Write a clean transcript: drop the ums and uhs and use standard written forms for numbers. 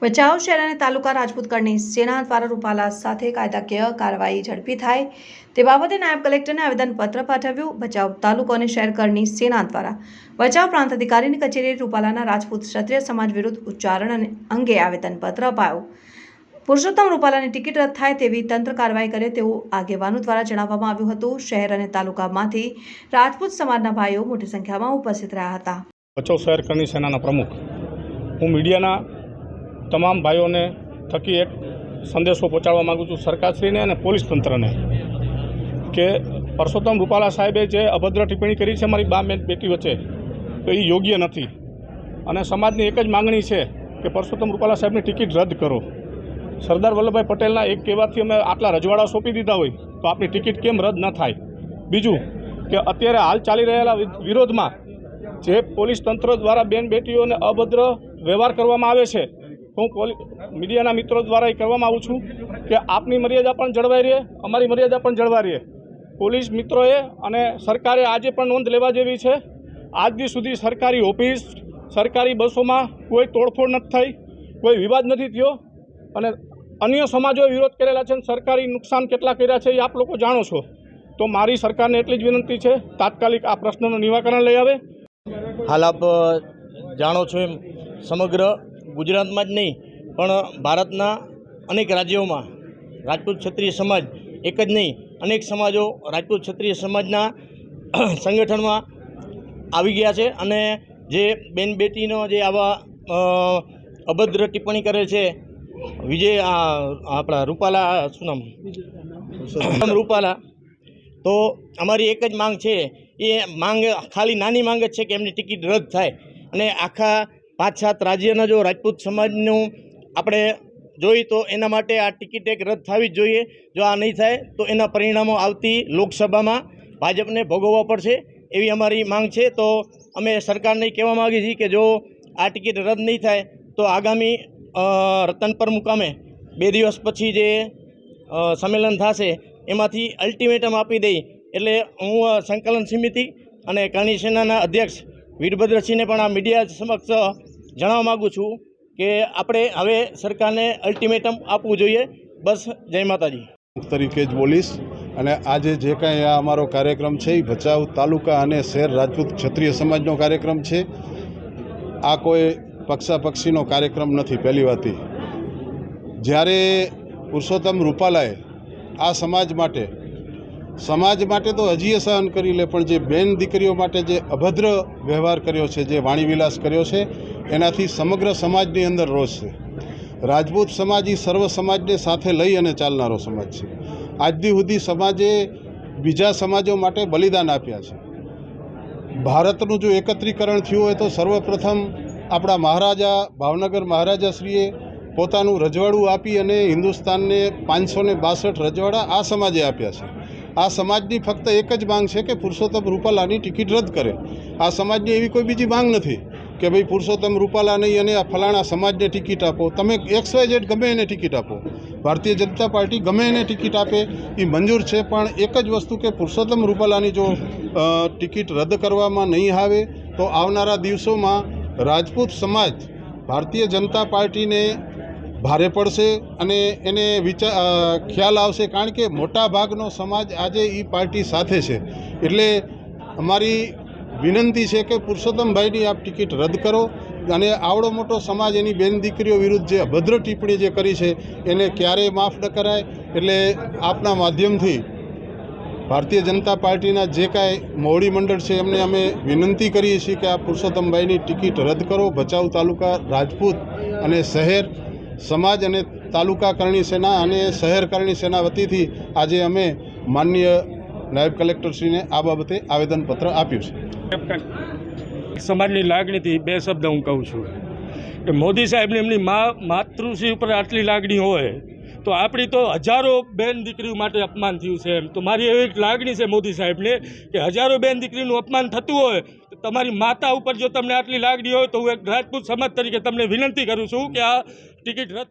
ભચાઉ શહેર અને તાલુકા રાજપૂત કરની સેના દ્વારા રૂપાલા સાથે કાયદાકીય કાર્યવાહી ઝડપી થાય તે બાબતે નાયબ કલેક્ટરને આવેદનપત્ર પાઠવ્યું। ભચાઉ તાલુકો અને શહેર કરની સેના દ્વારા ભચાઉ પ્રાંત અધિકારીની કચેરીએ રૂપાલાના રાજપૂત ક્ષત્રિય સમાજ વિરુદ્ધ ઉચ્ચારણ અંગે આવેદનપત્ર અપાયું। પુરુષોત્તમ રૂપાલાની ટિકિટ રદ થાય તેવી તંત્ર કાર્યવાહી કરે તેવું આગેવાનો દ્વારા જણાવવામાં આવ્યું હતું। શહેર અને તાલુકામાંથી રાજપૂત સમાજના ભાઈઓ મોટી સંખ્યામાં ઉપસ્થિત રહ્યા હતા। ભચાઉ શહેર કરની સેનાના પ્રમુખ હું મીડિયાના તમામ ભાઈઓને થકી એક સંદેશો પહોંચાડવા માગું છું સરકારશ્રીને અને પોલીસ તંત્રને કે પરસોત્તમ રૂપાલા સાહેબે જે અભદ્ર ટિપ્પણી કરી છે મારી બેટી વચ્ચે તો એ યોગ્ય નથી અને સમાજની એક જ માંગણી છે કે પરસોત્તમ રૂપાલા સાહેબની ટિકિટ રદ કરો। સરદાર વલ્લભભાઈ પટેલના એક કહેવાથી અમે આટલા રજવાડા સોંપી દીધા હોય તો આપણી ટિકિટ કેમ રદ ન થાય। બીજું કે અત્યારે હાલ ચાલી રહેલા વિરોધમાં જે પોલીસ તંત્ર દ્વારા બેન બેટીઓને અભદ્ર વ્યવહાર કરવામાં આવે છે હું મીડિયાના મિત્રો દ્વારા એ કરવામાં આવું છું કે આપની મર્યાદા પણ જળવાઈ રહે, અમારી મર્યાદા પણ જળવાઈ રહે। પોલીસ મિત્રોએ અને સરકારે આજે પણ નોંધ લેવા જેવી છે। આજ દી સુધી સરકારી ઓફિસ સરકારી બસોમાં કોઈ તોડફોડ નથી થઈ, કોઈ વિવાદ નથી થયો અને અન્ય સમાજોએ વિરોધ કરેલા છે અને સરકારી નુકસાન કેટલા કર્યા છે એ આપ લોકો જાણો છો। તો મારી સરકારને એટલી જ વિનંતી છે તાત્કાલિક આ પ્રશ્નનું નિરાકરણ લઈ આવે। હાલ આપ જાણો છો એમ સમગ્ર ગુજરાતમાં જ નહીં પણ ભારતના અનેક રાજ્યોમાં રાજપૂત ક્ષત્રિય સમાજ એક જ નહીં અનેક સમાજો રાજપૂત ક્ષત્રિય સમાજના સંગઠનમાં આવી ગયા છે અને જે બેન બેટીનો જે આવા અભદ્ર ટિપ્પણી કરે છે આપણા રૂપાલા શું નામ રૂપાલા, તો અમારી એક જ માંગ છે, એ માંગ ખાલી નાની માંગ જ છે કે એમની ટિકિટ રદ થાય અને આખા 5-7 રાજ્યના જો રાજપૂત સમાજનું આપણે જોઈએ તો એના માટે આ ટિકિટ એક રદ થવી જ જોઈએ। જો આ નહીં થાય તો એના પરિણામો આવતી લોકસભામાં ભાજપને ભોગવવા પડશે એવી અમારી માંગ છે। તો અમે સરકારને કહેવા માગીએ છીએ કે જો આ ટિકિટ રદ નહીં થાય તો આગામી રતનપર મુકામે 2 દિવસ પછી જે સંમેલન થશે એમાંથી અલ્ટિમેટમ આપી દઈ એટલે હું સંકલન સમિતિ અને કરણી સેનાના અધ્યક્ષ વીરભદ્રસિંહને પણ આ મીડિયા સમક્ષ જણાવવા માગું છું કે આપણે હવે સરકારને અલ્ટિમેટમ આપવું જોઈએ। બસ, જય માતાજી તરીકે જ બોલીશ અને આજે જે કાંઈ આ અમારો કાર્યક્રમ છે એ ભચાઉ તાલુકા અને શહેર રાજપૂત ક્ષત્રિય સમાજનો કાર્યક્રમ છે। આ કોઈ પક્ષાપક્ષીનો કાર્યક્રમ નથી। પહેલી વાત જ્યારે પુરુષોત્તમ રૂપાલાએ આ સમાજ માટે તો હજી સહન કરી લે પણ જે બેન દીકરીઓ માટે જે અભદ્ર વ્યવહાર કર્યો છે, જે વાણીવિલાસ કર્યો છે એનાથી સમગ્ર સમાજની અંદર રોષ છે। રાજપૂત સમાજ એ સર્વ સમાજને સાથે લઈ અને ચાલનારો સમાજ છે। આજથી સુધી સમાજે બીજા સમાજો માટે બલિદાન આપ્યા છે। ભારતનું જો એકત્રીકરણ થયું હોય તો સર્વપ્રથમ આપણા મહારાજા ભાવનગર મહારાજાશ્રીએ પોતાનું રજવાડું આપી અને હિન્દુસ્તાનને 562 રજવાડા આ સમાજે આપ્યા છે। આ સમાજની ફક્ત એક જ માંગ છે કે પુરુષોત્તમ રૂપાલાની ટિકિટ રદ કરે। આ સમાજની એવી કોઈ બીજી માંગ નથી કે ભાઈ પુરુષોત્તમ રૂપાલા નહીં અને આ ફલાણા સમાજને ટિકિટ આપો। તમે XYZ ગમે એને ટિકિટ આપો, ભારતીય જનતા પાર્ટી ગમે એને ટિકિટ આપે એ મંજૂર છે, પણ એક જ વસ્તુ કે પુરુષોત્તમ રૂપાલાની જો ટિકિટ રદ કરવામાં નહીં આવે તો આવનારા દિવસોમાં રાજપૂત સમાજ ભારતીય જનતા પાર્ટીને ભારે પડશે અને એને ખ્યાલ આવશે, કારણ કે મોટા ભાગનો સમાજ આજે એ પાર્ટી સાથે છે। એટલે અમારી વિનંતી છે કે પુરુષોત્તમભાઈની આપ ટિકિટ રદ કરો અને આવડો મોટો સમાજ એની બેન દીકરીઓ વિરુદ્ધ જે અભદ્ર ટિપ્પણી જે કરી છે એને ક્યારેય માફ ન કરાય। એટલે આપના માધ્યમથી ભારતીય જનતા પાર્ટીના જે કાંઈ મોવડી મંડળ છે એમને અમે વિનંતી કરીએ છીએ કે આ પુરુષોત્તમભાઈની ટિકિટ રદ કરો। ભચાઉ તાલુકા રાજપૂત અને શહેર સમાજ અને તાલુકા કરણી સેના અને શહેર કરણી સેના વતીથી આજે અમે માનનીય નાયબ કલેક્ટરશ્રીને આ બાબતે આવેદનપત્ર આપ્યું છે। સમાજની લાગણીથી 2 શબ્દ હું કહું છું કે મોદી સાહેબને એમની માતૃશ્રી ઉપર આટલી લાગણી હોય તો આપણી તો હજારો બેન દીકરીઓ માટે અપમાન થયું છે એમ તો મારી એવી લાગણી છે મોદી સાહેબને કે હજારો બેન દીકરીનું અપમાન થતું હોય તો તમારી માતા ઉપર જો તમને આટલી લાગણી હોય તો હું એક રાજપૂત સમાજ તરીકે તમને વિનંતી કરું છું કે આ ટિકિટ રદ